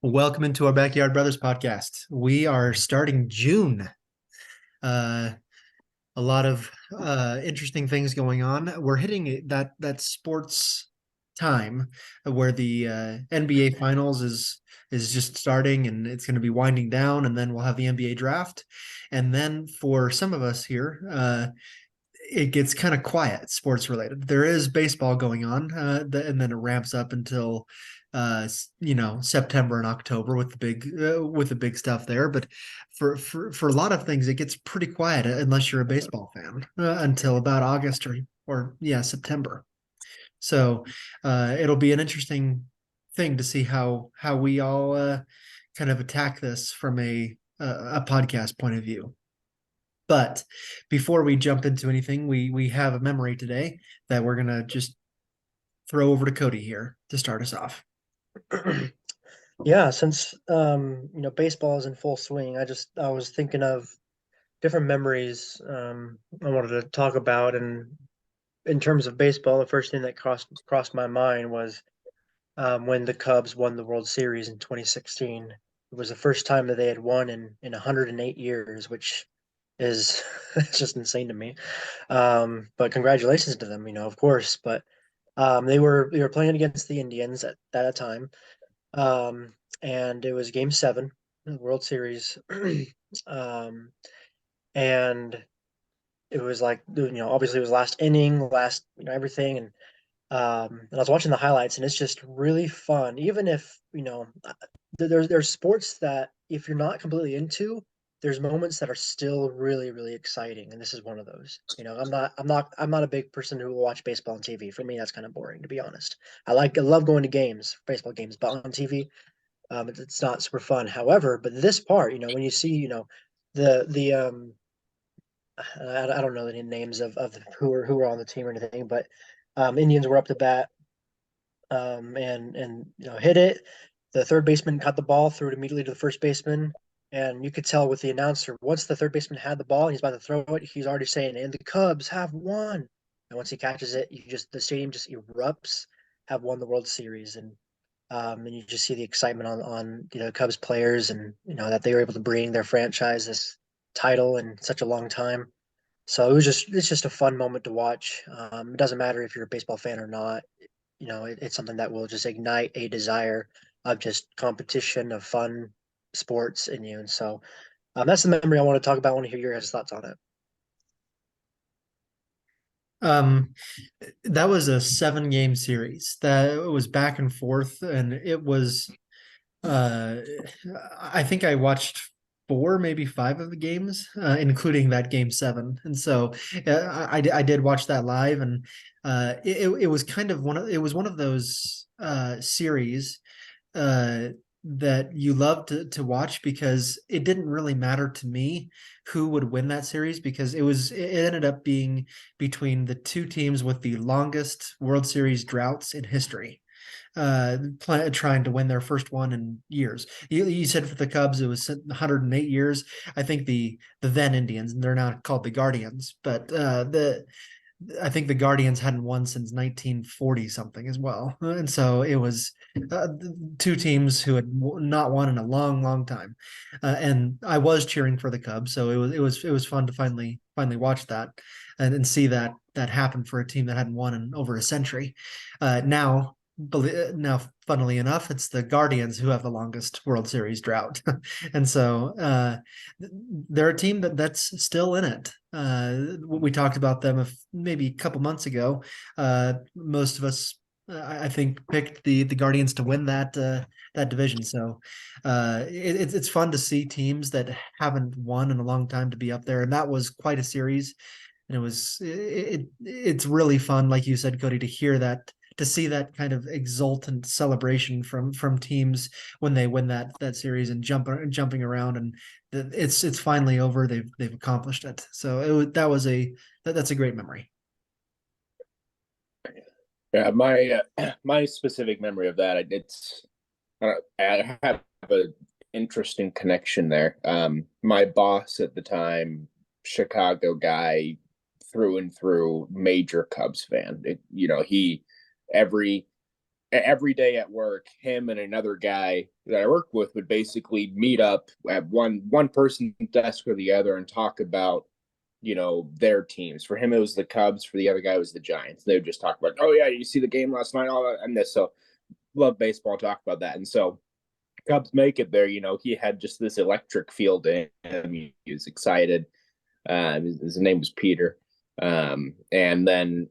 Welcome into our Backyard Brothers podcast. We are starting June. Uh, a lot of interesting things going on. We're hitting that sports time where the NBA Finals is just starting and it's going to be winding down, and then we'll have the NBA draft, and then for some of us here, it gets kind of quiet sports related. There is baseball going on, and then it ramps up until September and October with the big stuff there. But for a lot of things, it gets pretty quiet unless you're a baseball fan until about August or yeah, September. So it'll be an interesting thing to see how we all kind of attack this from a podcast point of view. But before we jump into anything, we have a memory today that we're gonna just throw over to Cody here to start us off. Yeah, since baseball is in full swing, I was thinking of different memories I wanted to talk about, and in terms of baseball, the first thing that crossed my mind was when the Cubs won the World Series in 2016. It was the first time that they had won in 108 years, which is it's just insane to me. But congratulations to them, of course. But they were playing against the Indians at that time. Um, and it was game seven, the World Series. um, and it was like, obviously it was last inning, everything. And I was watching the highlights, and it's just really fun. Even if, there's sports that if you're not completely into, there's moments that are still really, really exciting. And this is one of those. I'm not a big person who will watch baseball on TV. For me, that's kind of boring, to be honest. I love going to games, baseball games, but on TV, it's not super fun. However, but this part, when you see, the I don't know the names of who were on the team or anything, but Indians were up to bat, and hit it. The third baseman caught the ball, threw it immediately to the first baseman, and you could tell with the announcer once the third baseman had the ball and he's about to throw it, he's already saying, "And the Cubs have won." And once he catches it, the stadium just erupts, have won the World Series, and you just see the excitement on Cubs players, and that they were able to bring their franchise this title in such a long time. So it's just a fun moment to watch. It doesn't matter if you're a baseball fan or not. It's something that will just ignite a desire of just competition, of fun sports in you. And so that's the memory I want to talk about. I want to hear your guys' thoughts on it. Um, that was a 7 game series that was back and forth, and it was uh, I think I watched four, maybe five of the games, including that game seven. And so I did watch that live, and it was kind of it was one of those series uh, that you love to watch because it didn't really matter to me who would win that series because it ended up being between the two teams with the longest World Series droughts in history, trying to win their first one in years. You said for the Cubs it was 108 years. I think the then Indians, and they're now called the Guardians, but the I think the Guardians hadn't won since 1940 something as well, and so it was two teams who had not won in a long, long time. And I was cheering for the Cubs, so it was fun to finally watch that and see that happen for a team that hadn't won in over a century. Now, funnily enough, it's the Guardians who have the longest World Series drought, and so they're a team that's still in it. We talked about them maybe a couple months ago. Most of us, I think, picked the Guardians to win that division. So it's fun to see teams that haven't won in a long time to be up there, and that was quite a series. And it's really fun, like you said, Cody, to hear that, to see that kind of exultant celebration from teams when they win that series and jumping around, and it's finally over. They've accomplished it. So that's a great memory. Yeah, my specific memory of that, I have an interesting connection there. My boss at the time, Chicago guy through and through, major Cubs fan. He every every day at work, him and another guy that I worked with would basically meet up at one person's desk or the other and talk about, their teams. For him, it was the Cubs. For the other guy, it was the Giants. They would just talk about, oh yeah, you see the game last night, all that and this. So love baseball, talk about that. And so Cubs make it there. He had just this electric feel to him. He was excited. His name was Peter. And then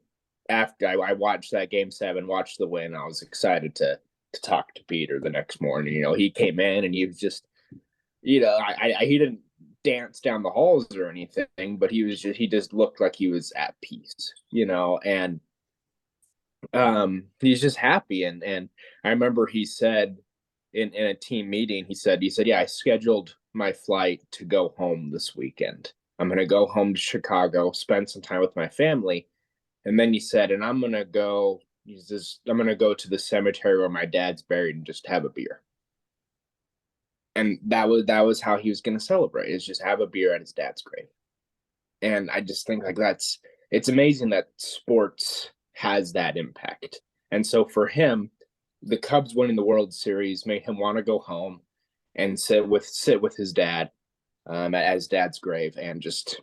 after I watched that game 7, watched the win, I was excited to talk to Peter the next morning. He came in and he was just, he didn't dance down the halls or anything, but he just looked like he was at peace, and he's just happy. And I remember he said in a team meeting, he said, yeah, I scheduled my flight to go home this weekend. I'm going to go home to Chicago, spend some time with my family. And then he said, and I'm going to go to the cemetery where my dad's buried and just have a beer. And that was how he was going to celebrate, is just have a beer at his dad's grave. And I just think it's amazing that sports has that impact. And so for him, the Cubs winning the World Series made him want to go home and sit with his dad at his dad's grave and just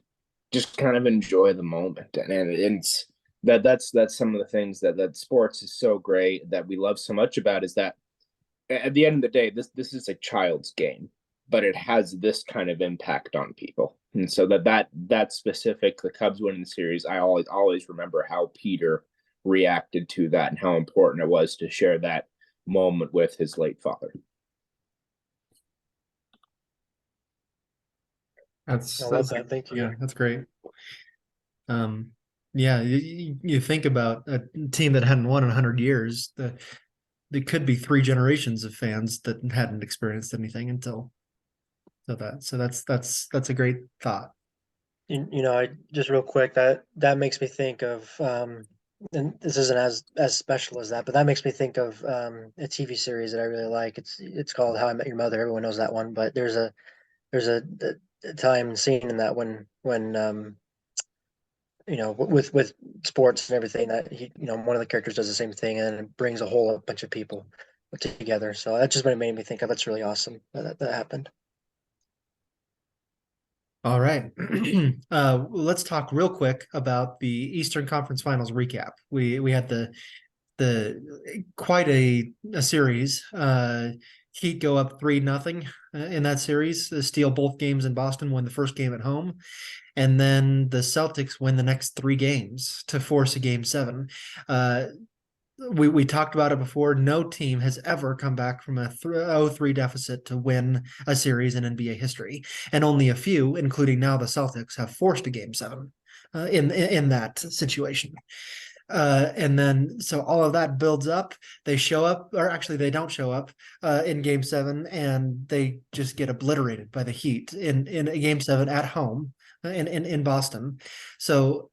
kind of enjoy the moment. And it's that's some of the things that sports is so great, that we love so much about, is that at the end of the day, this is a child's game, but it has this kind of impact on people. And so that specific, the Cubs winning the series, I always remember how Peter reacted to that and how important it was to share that moment with his late father. I love that. Thank you. Yeah, that's great. Yeah, you think about a team that hadn't won in 100 years. There could be 3 generations of fans that hadn't experienced anything until that. So that's a great thought. I just real quick, that makes me think of and this isn't as special as that, but that makes me think of a TV series that I really like. It's called How I Met Your Mother. Everyone knows that one, but there's a time and scene in that when with sports and everything, that one of the characters does the same thing and it brings a whole bunch of people together. So that's just what it made me think of. That's really awesome that happened. All right. Let's talk real quick about the Eastern Conference Finals recap. We had the quite a series. Heat go up 3-0 in that series, steal both games in Boston, win the first game at home. And then the Celtics win the next 3 games to force a game 7. We talked about it before. No team has ever come back from a 0-3 deficit to win a series in NBA history, and only a few, including now the Celtics, have forced a game 7 in that situation. And then so all of that builds up. They show up, or actually they don't show up in game 7, and they just get obliterated by the Heat in a game 7 at home in Boston. So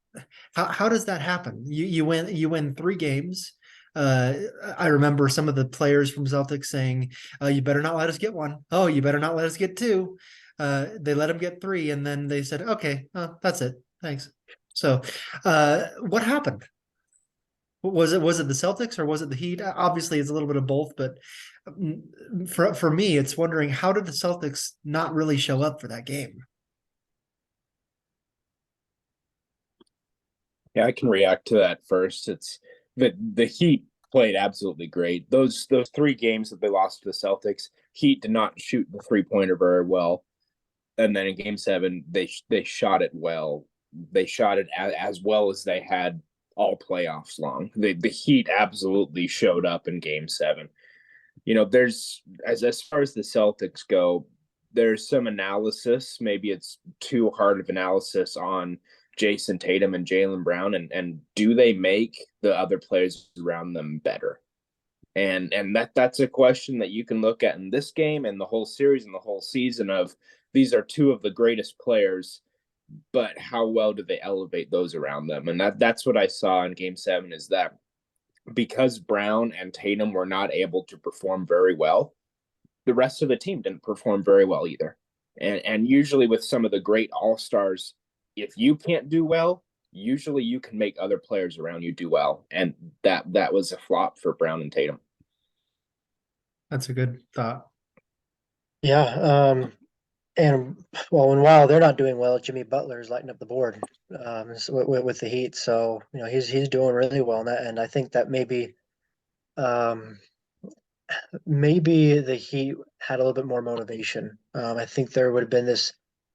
how does that happen? You win 3 games. I remember some of the players from Celtics saying, you better not let us get 1. Oh, you better not let us get 2. They let them get 3, and then they said, okay, that's it. Thanks. So what happened? Was it the Celtics or was it the Heat? Obviously, it's a little bit of both, but for me, it's wondering, how did the Celtics not really show up for that game? Yeah, I can react to that first. It's the Heat played absolutely great. Those 3 games that they lost to the Celtics, Heat did not shoot the 3-pointer very well, and then in game 7 they shot it well. They shot it as well as they had all playoffs long. The Heat absolutely showed up in game 7. There's as far as the Celtics go, there's some analysis. Maybe it's too hard of analysis on Jason Tatum and Jaylen Brown, and do they make the other players around them better? And that's a question that you can look at in this game and the whole series and the whole season. Of these are 2 of the greatest players, but how well do they elevate those around them? And that's what I saw in game 7, is that because Brown and Tatum were not able to perform very well, the rest of the team didn't perform very well either. And usually with some of the great all-stars, if you can't do well, usually you can make other players around you do well. And that was a flop for Brown and Tatum. That's a good thought. Yeah. And well, and while they're not doing well, Jimmy Butler is lighting up the board with the Heat. So he's doing really well in that, and I think that um, maybe the Heat had a little bit more motivation. I think there would have been this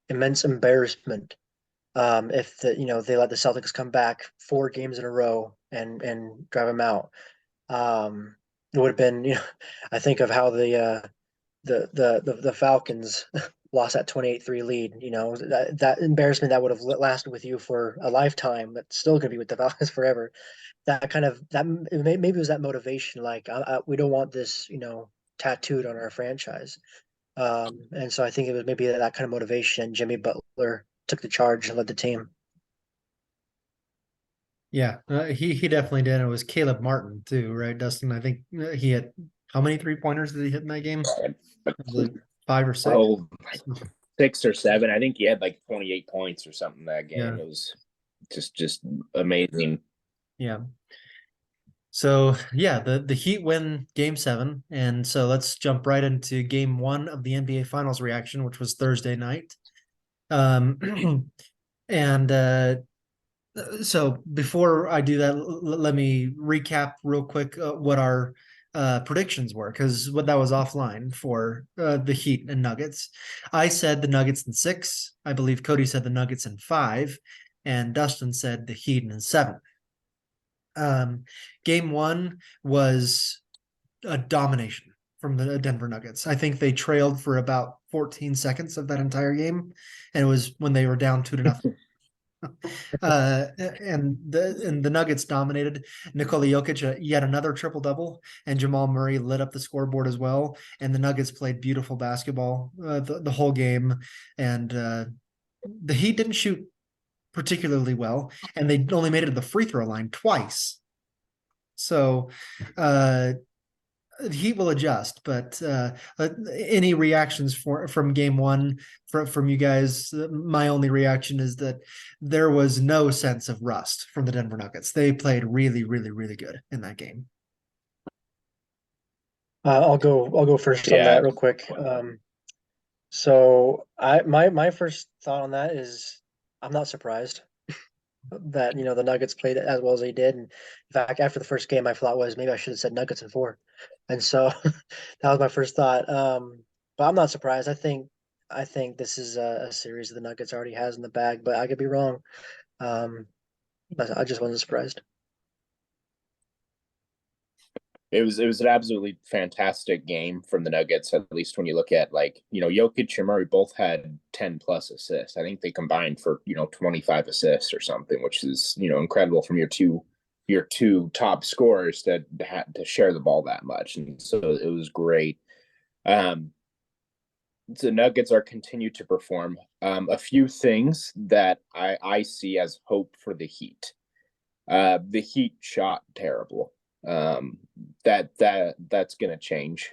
immense embarrassment if they let the Celtics come back 4 games in a row and drive them out. It would have been I think of how the Falcons lost that 28-3 lead. That embarrassment that would have lasted with you for a lifetime, that's still gonna be with the Falcons forever. Maybe it was that motivation, like we don't want this, tattooed on our franchise. And so I think it was maybe that kind of motivation. And Jimmy Butler took the charge and led the team. Yeah, he definitely did. It was Caleb Martin too, right, Dustin? I think he had how many 3-pointers did he hit in that game? It was like 5 or 6. Oh, like 6 or 7. I think he had like 28 points or something that game. Yeah. It was just amazing. Yeah. So yeah, the Heat win Game 7, and so let's jump right into Game 1 of the NBA Finals reaction, which was Thursday night. And so before I do that, let me recap real quick what our predictions were, because what that was offline for the Heat and Nuggets. I said the Nuggets in 6. I believe Cody said the Nuggets in 5, and Dustin said the Heat in 7. Game 1 was a domination from the Denver Nuggets. I think they trailed for about 14 seconds of that entire game, and it was when they were down 2-0. And the Nuggets dominated. Nikola Jokic yet another triple double, and Jamal Murray lit up the scoreboard as well. And the Nuggets played beautiful basketball the whole game, and the Heat didn't shoot particularly well, and they only made it to the free throw line twice. So Heat will adjust, but any reactions from Game 1 from you guys? My only reaction is that there was no sense of rust from the Denver Nuggets. They played really, really, really good in that game. I'll go first on that real quick. So my first thought on that is I'm not surprised that the Nuggets played as well as they did. And in fact, after the first game, my thought was maybe I should have said Nuggets in 4, and so that was my first thought. But I'm not surprised. I think this is a series the Nuggets already has in the bag, but I could be wrong. But I just wasn't surprised. It was an absolutely fantastic game from the Nuggets, at least when you look at Jokic and Murray both had 10 plus assists. I think they combined for 25 assists or something, which is incredible from your two top scorers that had to share the ball that much. And so it was great. The Nuggets are continued to perform. A few things that I see as hope for the Heat. The Heat shot terrible. That's going to change.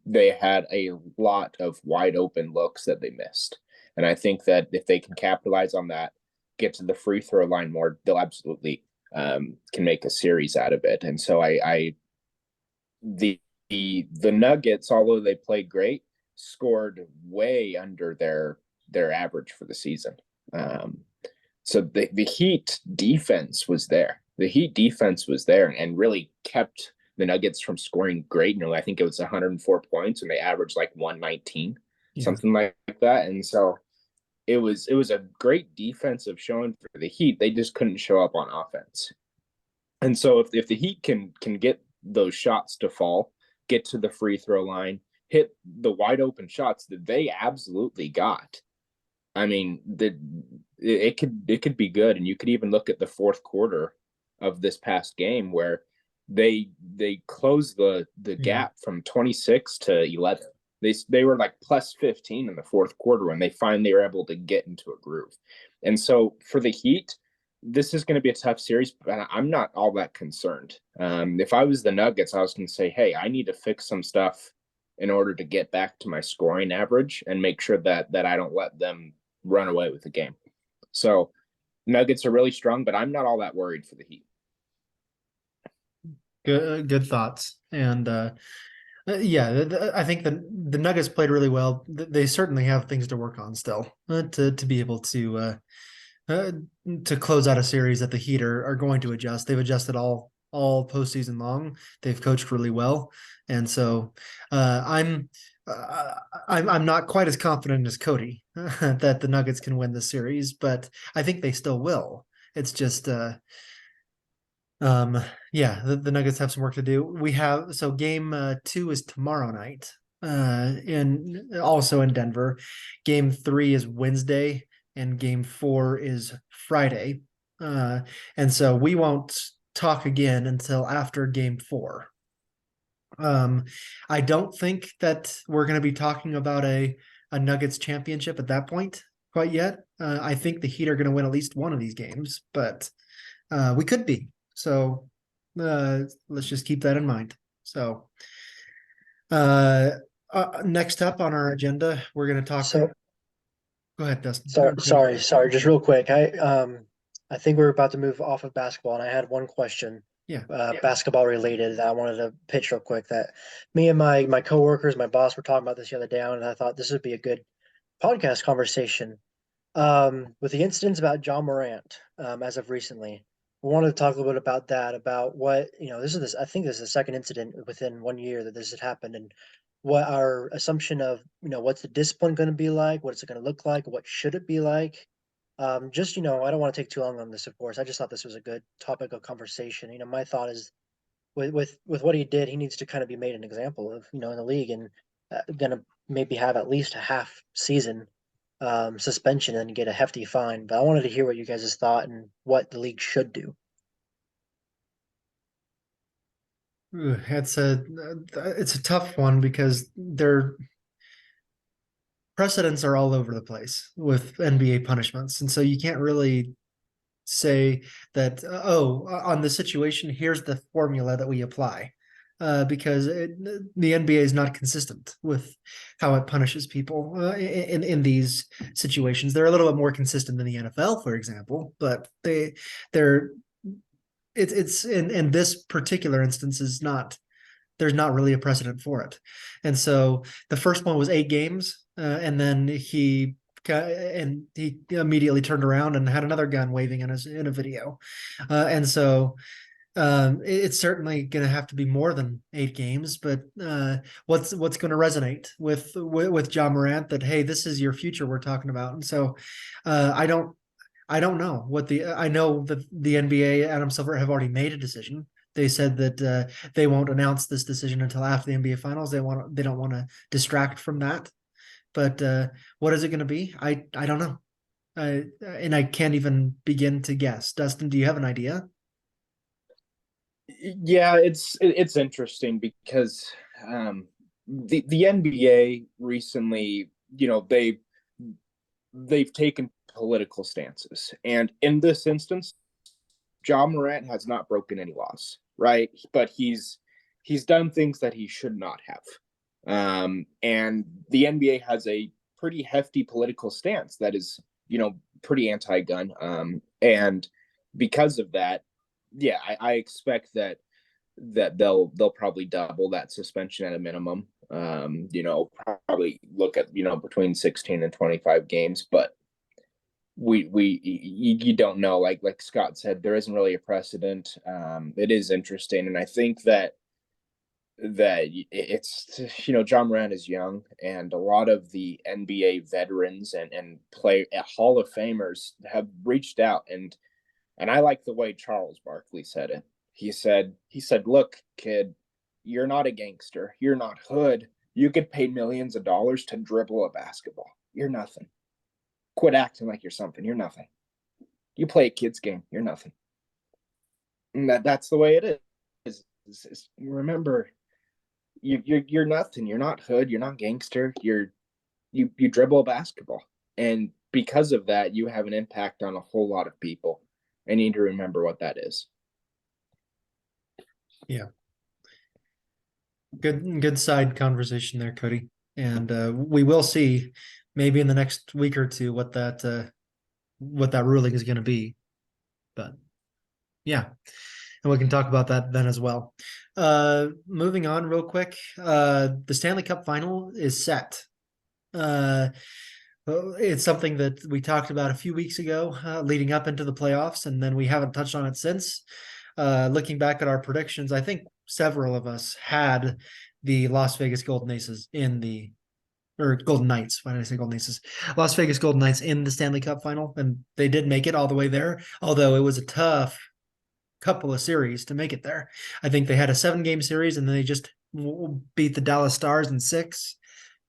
They had a lot of wide open looks that they missed. And I think that if they can capitalize on that, get to the free throw line more, they'll absolutely can make a series out of it. And so the Nuggets, although they played great, scored way under their average for the season. So the Heat defense was there. The Heat defense was there and really kept the Nuggets from scoring great. I think it was 104 points and they averaged like 119, something like that. And so it was a great defensive showing for the Heat. They just couldn't show up on offense. And so if the Heat can get those shots to fall, get to the free throw line, hit the wide open shots that they absolutely got, I mean, it could be good. And you could even look at the fourth quarter of this past game where they closed the gap from 26 to 11. They were like plus 15 in the fourth quarter when they finally were able to get into a groove. And so for the Heat, this is going to be a tough series, but I'm not all that concerned. If I was the Nuggets, I was going to say, hey, I need to fix some stuff in order to get back to my scoring average and make sure that I don't let them run away with the game. So Nuggets are really strong, but I'm not all that worried for the Heat. Good thoughts. And I think the Nuggets played really well. They certainly have things to work on still to be able uh, to close out a series that the Heat are going to adjust. They've adjusted all postseason long. They've coached really well, and so uh, I'm uh, I'm not quite as confident as Cody that the Nuggets can win the series, but I think they still will. It's just yeah, the Nuggets have some work to do. We have so game two is tomorrow night, in also in Denver. Game three is Wednesday, and game four is Friday. Uh, and so we won't talk again until after game four. Um, I don't think that we're going to be talking about a Nuggets championship at that point quite yet. I think the Heat are going to win at least one of these games, but we could be. So let's just keep that in mind. So uh, next up on our agenda, we're going to talk. So Go ahead, Dustin. sorry, just real quick. I think we're about to move off of basketball, and I had one question, Yeah. basketball related, that I wanted to pitch real quick. That me and my coworkers, my boss, were talking about this the other day, and I thought this would be a good podcast conversation. With the incidents about John Morant, as of recently, we wanted to talk a little bit about that, about what, I think this is the second incident within 1 year that this had happened, and what our assumption of, what's the discipline going to be like, what's it going to look like, what should it be like. Just, I don't want to take too long on this, of course. I just thought this was a good topic of conversation. My thought is with what he did, he needs to kind of be made an example of, in the league, and gonna maybe have at least a half season suspension and get a hefty fine. But I wanted to hear what you guys' thought and what the league should do. It's a tough one because their precedents are all over the place with NBA punishments, and so you can't really say that on the situation here's the formula that we apply, because the NBA is not consistent with how it punishes people in these situations. They're a little bit more consistent than the NFL, for example, but they're it's in this particular instance is not there's not really a precedent for it. And so the first one was 8 games, and then he immediately turned around and had another gun waving in a video. And so it's certainly going to have to be more than 8 games. But what's going to resonate with John Morant, that hey, this is your future we're talking about. And so I don't know what I know that the NBA, Adam Silver, have already made a decision. They said that they won't announce this decision until after the NBA Finals. They don't want to distract from that. But what is it going to be? I don't know, and I can't even begin to guess. Dustin, do you have an idea? Yeah, it's interesting because the NBA recently, they've taken political stances, and in this instance, John Morant has not broken any laws, right? But he's done things that he should not have. And the NBA has a pretty hefty political stance that is, pretty anti-gun. And because of that, yeah, I expect that they'll probably double that suspension at a minimum. Probably look at, between 16 and 25 games, but you don't know. Like Scott said, there isn't really a precedent. It is interesting, and I think that it's, John Morant is young, and a lot of the NBA veterans and play Hall of Famers have reached out, and I like the way Charles Barkley said it. He said, look, kid, you're not a gangster. You're not hood. You get paid millions of dollars to dribble a basketball. You're nothing. Quit acting like you're something. You're nothing. You play a kid's game. You're nothing. And that's the way it is. Remember, you're nothing. You're not hood. You're not gangster. You dribble a basketball, and because of that, you have an impact on a whole lot of people. I need to remember what that is. Yeah. Good side conversation there, Cody. And we will see maybe in the next week or two what that ruling is going to be. But yeah. and we can talk about that then as well. Moving on real quick, the Stanley Cup final is set. It's something that we talked about a few weeks ago, leading up into the playoffs, and then we haven't touched on it since. Looking back at our predictions, I think several of us had the Las Vegas Golden Aces or Golden Knights. Why did I say Golden Aces? Las Vegas Golden Knights in the Stanley Cup final, and they did make it all the way there, although it was a tough couple of series to make it there. I think they had a 7-game series, and then they just beat the Dallas Stars in 6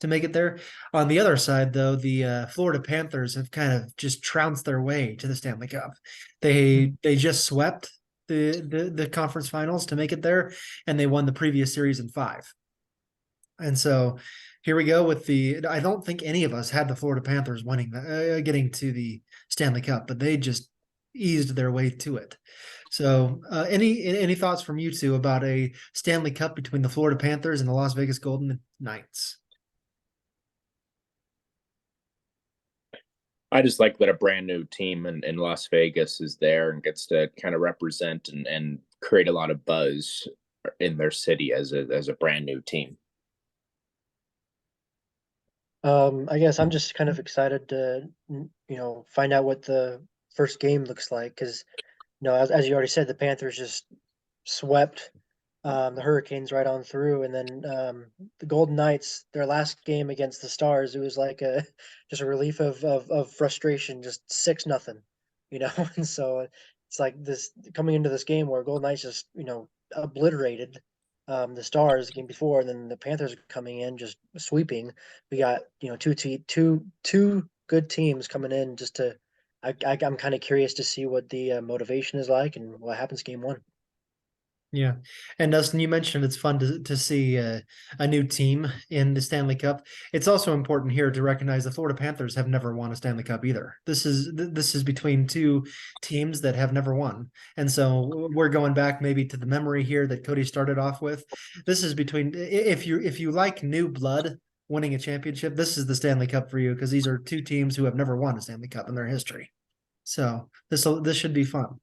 to make it there. On the other side, though, the Florida Panthers have kind of just trounced their way to the Stanley Cup. They just swept the conference finals to make it there, and they won the previous series in 5. And so here we go with I don't think any of us had the Florida Panthers winning, getting to the Stanley Cup, but they just eased their way to it. So any thoughts from you two about a Stanley Cup between the Florida Panthers and the Las Vegas Golden Knights? I just like that a brand new team in Las Vegas is there and gets to kind of represent and create a lot of buzz in their city as a brand new team. I guess I'm just kind of excited to, find out what the first game looks like because, as you already said, the Panthers just swept the Hurricanes right on through, and then the Golden Knights, their last game against the Stars, it was like just a relief of frustration, just 6-0, and so it's like this coming into this game where Golden Knights just obliterated the Stars the game before, and then the Panthers coming in just sweeping. We got two good teams coming in just to. I'm kind of curious to see what the motivation is like and what happens game 1. Yeah. And Dustin, you mentioned it's fun to see a new team in the Stanley Cup. It's also important here to recognize the Florida Panthers have never won a Stanley Cup either. This is between two teams that have never won. And so we're going back maybe to the memory here that Cody started off with. This is between if you like new blood winning a championship, this is the Stanley Cup for you because these are two teams who have never won a Stanley Cup in their history. So this should be fun.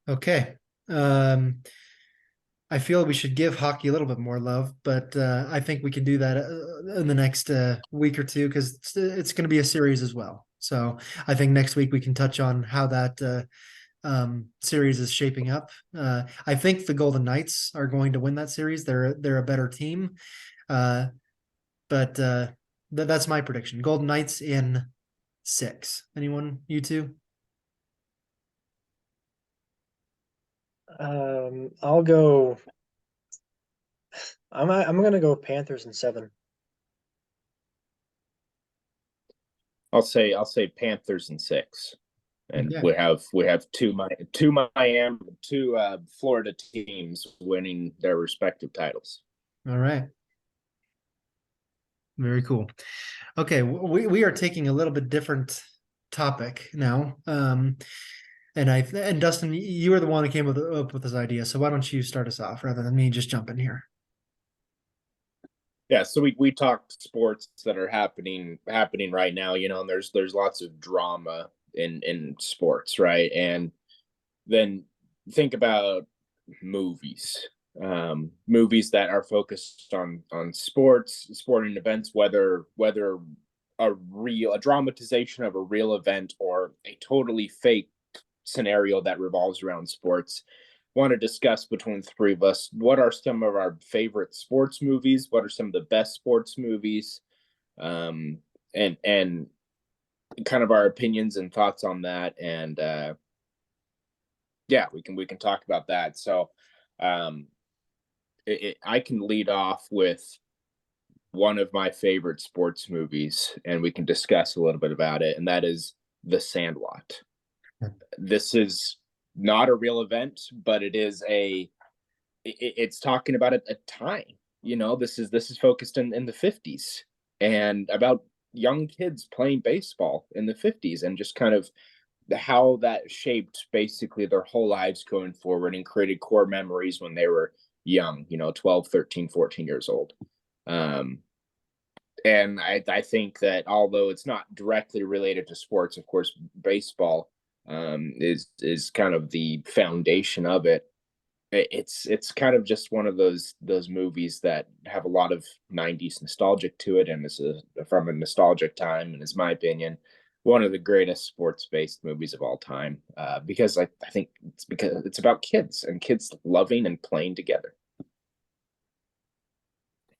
Okay. I feel we should give hockey a little bit more love, but I think we can do that in the next week or two because it's going to be a series as well. So I think next week we can touch on how that series is shaping up. I think the Golden Knights are going to win that series. They're a better team, but that's my prediction. Golden Knights in 6. Anyone? You two? I'll go. I'm gonna go Panthers in 7. I'll say Panthers in 6, and Yeah. we have two Miami, two Florida teams winning their respective titles. All right. Very cool. Okay, we are taking a little bit different topic now. And Dustin, you were the one who came up with this idea, so why don't you start us off rather than me just jump in here? Yeah, so we talked sports that are happening right now, and there's lots of drama in sports, right? And then think about movies. Movies that are focused on sports, sporting events, whether a dramatization of a real event or a totally fake scenario that revolves around sports. Want to discuss between the three of us what are some of our favorite sports movies, what are some of the best sports movies, and kind of our opinions and thoughts on that. And yeah, we can talk about that. So I can lead off with one of my favorite sports movies, and we can discuss a little bit about it, and that is The Sandlot. This is not a real event, but it's talking about a time. This is focused in the 50s and about young kids playing baseball in the 50s and just kind of how that shaped basically their whole lives going forward and created core memories when they were young, 12, 13, 14 years old. And I think that although it's not directly related to sports, of course, baseball is kind of the foundation of it. It's kind of just one of those movies that have a lot of '90s nostalgic to it, and it's from a nostalgic time, and is my opinion one of the greatest sports-based movies of all time. Because I think it's because it's about kids and kids loving and playing together.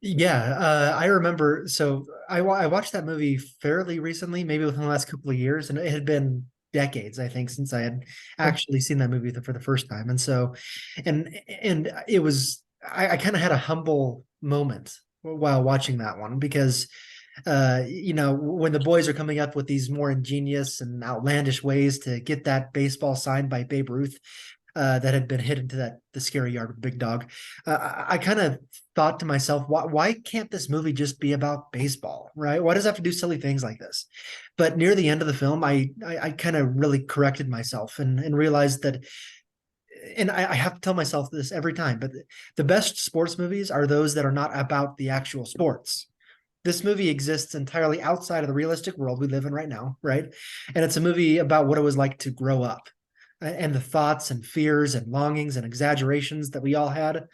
Yeah, I remember. So I watched that movie fairly recently, maybe within the last couple of years, and it had been decades, I think, since I had actually seen that movie for the first time. And so, and it was I kind of had a humble moment while watching that one because when the boys are coming up with these more ingenious and outlandish ways to get that baseball signed by Babe Ruth, that had been hit into the scary yard with Big Dog. I kind of thought to myself, why can't this movie just be about baseball, right? Why does it have to do silly things like this? But near the end of the film, I kind of really corrected myself and realized that, and I have to tell myself this every time, but the best sports movies are those that are not about the actual sports. This movie exists entirely outside of the realistic world we live in right now, right? And it's a movie about what it was like to grow up and the thoughts and fears and longings and exaggerations that we all had.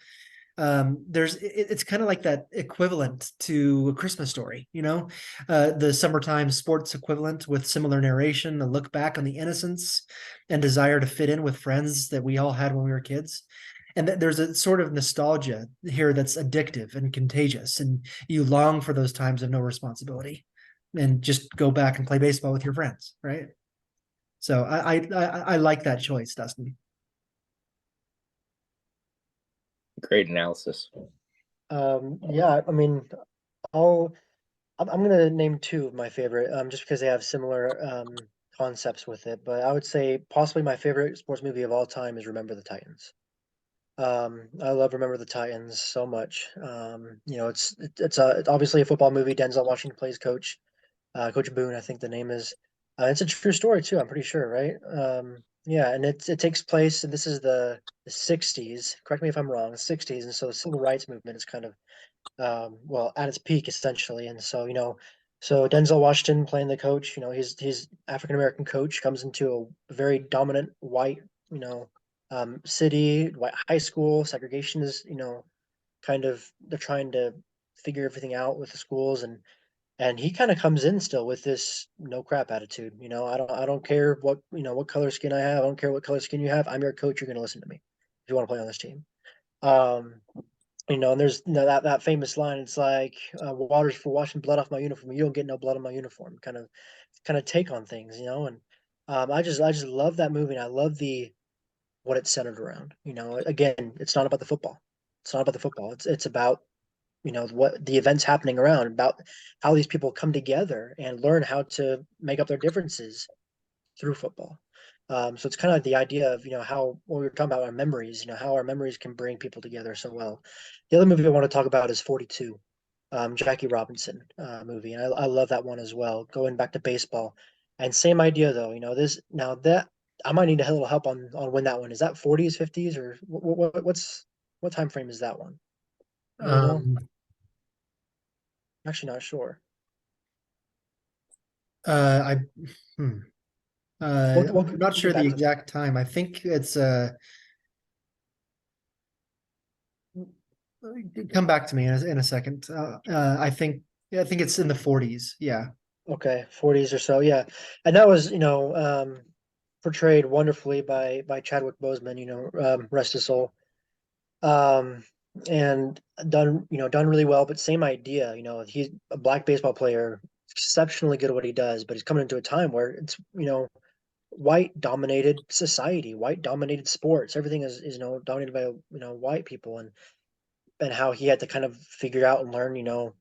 It's kind of like that equivalent to A Christmas Story, the summertime sports equivalent with similar narration, a look back on the innocence and desire to fit in with friends that we all had when we were kids. And there's a sort of nostalgia here that's addictive and contagious, and you long for those times of no responsibility and just go back and play baseball with your friends, right? So I like that choice, Dustin. Great analysis. Yeah, I mean, I'll I'm gonna name two of my favorite, just because they have similar concepts with it. But I would say possibly my favorite sports movie of all time is Remember the Titans. I love Remember the Titans so much. It's obviously a football movie. Denzel Washington plays coach, Coach Boone, I think the name is. It's a true story too. I'm pretty sure, right? Yeah, and it takes place, and this is the '60s. Correct me if I'm wrong. The '60s, and so the civil rights movement is kind of well at its peak essentially. And so so Denzel Washington playing the coach. He's African American coach comes into a very dominant white city, white high school. Segregation is kind of they're trying to figure everything out with the schools and he kind of comes in still with this no crap attitude. I don't care what color skin I have. I don't care what color skin you have. I'm your coach. You're going to listen to me if you want to play on this team. Um, and there's that famous line. It's like water's for washing blood off my uniform. You don't get no blood on my uniform. Kind of take on things. And I just love that movie. And I love the what it's centered around. Again, it's not about the football. It's not about the football. It's about what the events happening around, about how these people come together and learn how to make up their differences through football. So it's kind of like the idea of how what we were talking about our memories, how our memories can bring people together so well. The other movie I want to talk about is 42, Jackie Robinson movie, and I love that one as well. Going back to baseball, and same idea though. This now that I might need a little help on when that one is. That 40s, 50s, or what time frame is that one? You know, Um, I'm actually not sure. I hmm. I'm not We'll sure get the back to that. exact time. I think it's come back to me in a second. I think it's in the 40s. Yeah. Okay, 40s or so, yeah. And that was, portrayed wonderfully by Chadwick Boseman, rest his soul. Um, and done really well, but same idea, he's a black baseball player, exceptionally good at what he does, but he's coming into a time where it's, white dominated society, white dominated sports. Everything is dominated by, white people and how he had to kind of figure out and learn,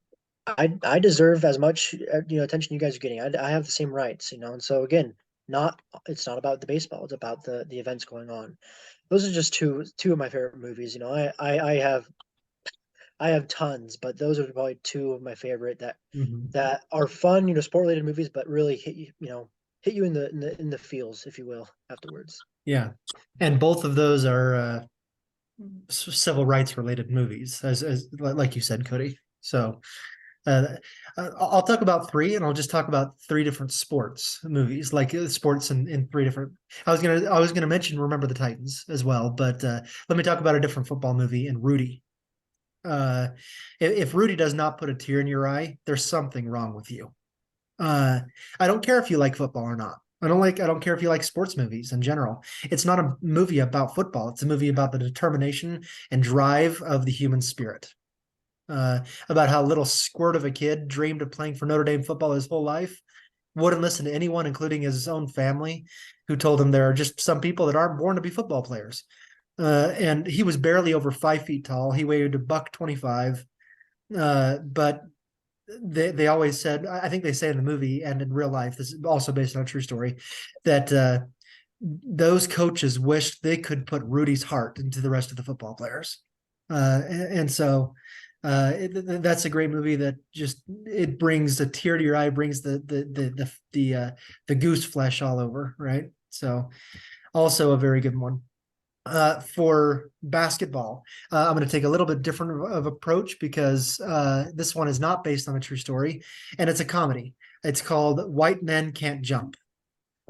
I deserve as much attention you guys are getting. I have the same rights, and so again, not it's not about the baseball. It's about the events going on. Those are just two of my favorite movies. I have tons, but those are probably two of my favorite Mhm. that are fun, sport related movies, but really hit you in the feels, if you will, afterwards. Yeah. And both of those are civil rights related movies, as like you said, Cody. So Uh, I'll talk about three, and I'll just talk about three different sports movies, like sports in three different. I was gonna mention Remember the Titans as well, but let me talk about a different football movie in Rudy. Uh, if Rudy does not put a tear in your eye, there's something wrong with you. Uh, I don't care if you like football or not. I don't care if you like sports movies in general. It's not a movie about football. It's a movie about the determination and drive of the human spirit. About how little squirt of a kid dreamed of playing for Notre Dame football his whole life, wouldn't listen to anyone, including his own family, who told him there are just some people that aren't born to be football players. And he was barely over 5 feet tall. He weighed a buck 25. But they always said, I think they say in the movie and in real life, this is also based on a true story, that those coaches wished they could put Rudy's heart into the rest of the football players. And so that's a great movie that just it brings a tear to your eye, brings the goose flesh all over, right? So also a very good one. For basketball, I'm going to take a little bit different of approach because this one is not based on a true story, and it's a comedy. It's called White Men Can't Jump.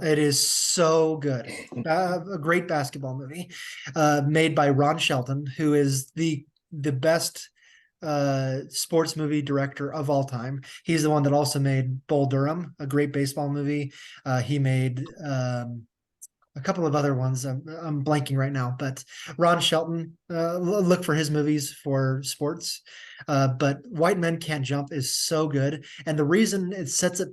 It is so good. A great basketball movie, made by Ron Shelton, who is the best sports movie director of all time. He's the one that also made Bull Durham, a great baseball movie. He made a couple of other ones. I'm blanking right now, but Ron Shelton, look for his movies for sports. But White Men Can't Jump is so good. And the reason it sets it,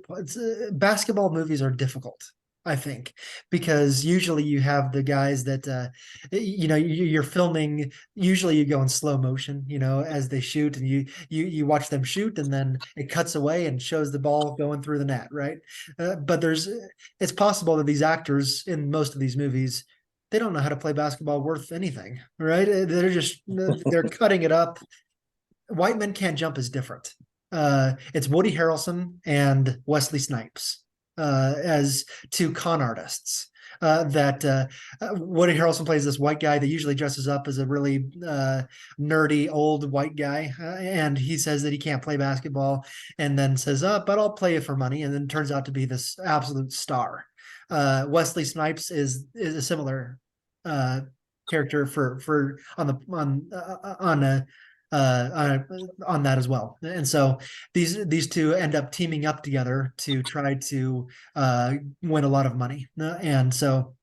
basketball movies are difficult, I think, because usually you have the guys that, you're filming, usually you go in slow motion, as they shoot, and you watch them shoot, and then it cuts away and shows the ball going through the net, right? But it's possible that these actors in most of these movies, they don't know how to play basketball worth anything, right? They're cutting it up. White Men Can't Jump is different. It's Woody Harrelson and Wesley Snipes as two con artists. That Woody Harrelson plays this white guy that usually dresses up as a really nerdy old white guy, and he says that he can't play basketball, and then says, "But I'll play it for money," and then turns out to be this absolute star. Wesley Snipes is a similar character for on that as well. And so these two end up teaming up together to try to win a lot of money. And so,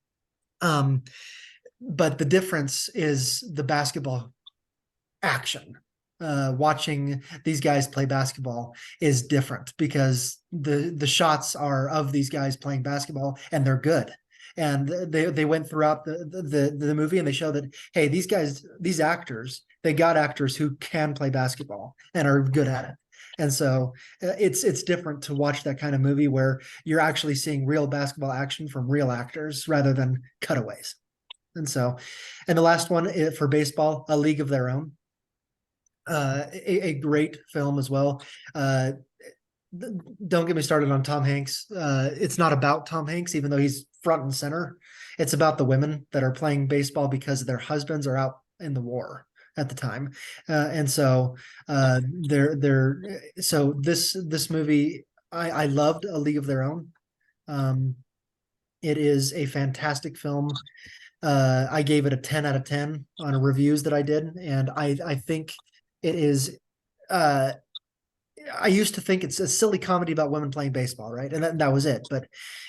but the difference is the basketball action. Watching these guys play basketball is different because the shots are of these guys playing basketball, and they're good. And they went throughout the movie, and they show that, hey, these actors, they got actors who can play basketball and are good at it. And so it's different to watch that kind of movie where you're actually seeing real basketball action from real actors rather than cutaways. And so, and the last one for baseball, A League of Their Own. A great film as well. Don't get me started on Tom Hanks. It's not about Tom Hanks, even though he's front and center. It's about the women that are playing baseball because their husbands are out in the war at the time, and so so this movie I loved, A League of Their Own. It is a fantastic film. I gave it a 10 out of 10 on reviews that I did, and I think it is. I used to think it's a silly comedy about women playing baseball, right? And that was it. But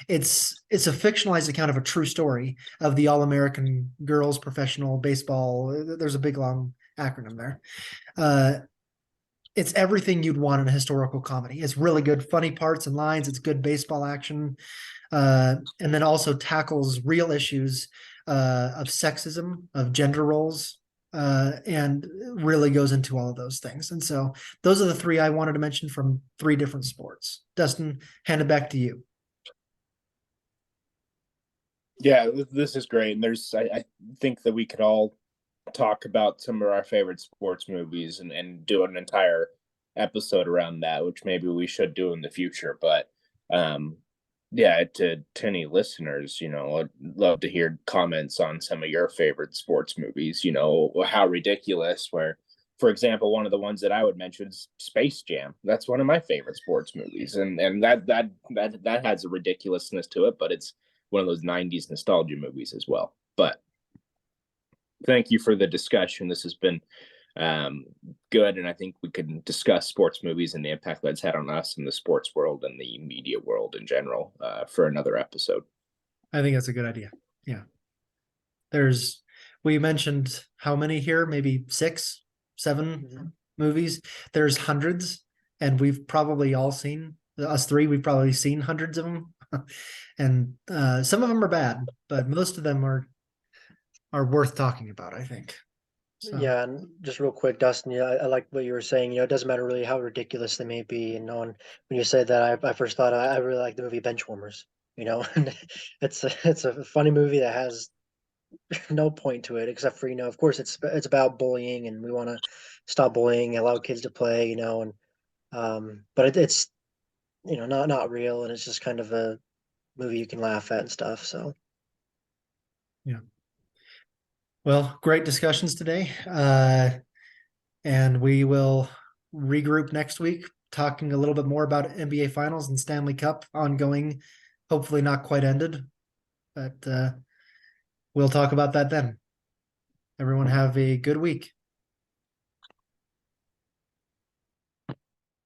it's a fictionalized account of a true story of the All-American girls professional baseball. There's a big long acronym there. It's everything you'd want in a historical comedy. It's really good, funny parts and lines. It's good baseball action, and then also tackles real issues of sexism, of gender roles, and really goes into all of those things. And so those are the three I wanted to mention from three different sports. Dustin, hand it back to you. Yeah, this is great. And I think that we could all talk about some of our favorite sports movies and do an entire episode around that, which maybe we should do in the future. But yeah, to any listeners, I'd love to hear comments on some of your favorite sports movies, how ridiculous, where for example, one of the ones that I would mention is Space Jam. That's one of my favorite sports movies, and that has a ridiculousness to it, but it's one of those '90s nostalgia movies as well. But thank you for the discussion. This has been good, and I think we can discuss sports movies and the impact that's had on us in the sports world and the media world in general for another episode. I think that's a good idea. Yeah. We mentioned how many here? Maybe 6, 7 movies. There's hundreds, and we've probably all seen, us three, we've probably seen hundreds of them. And some of them are bad, but most of them are worth talking about, I think. So. Yeah, and just real quick, Dustin, I like what you were saying. It doesn't matter really how ridiculous they may be. And when you said that, I first thought I really like the movie Benchwarmers. And it's a funny movie that has no point to it except for of course it's about bullying, and we want to stop bullying, allow kids to play. And but it's not real, and it's just kind of a movie you can laugh at and stuff. So yeah. Well, great discussions today. And we will regroup next week, talking a little bit more about NBA Finals and Stanley Cup ongoing, hopefully not quite ended, but we'll talk about that then. Everyone have a good week.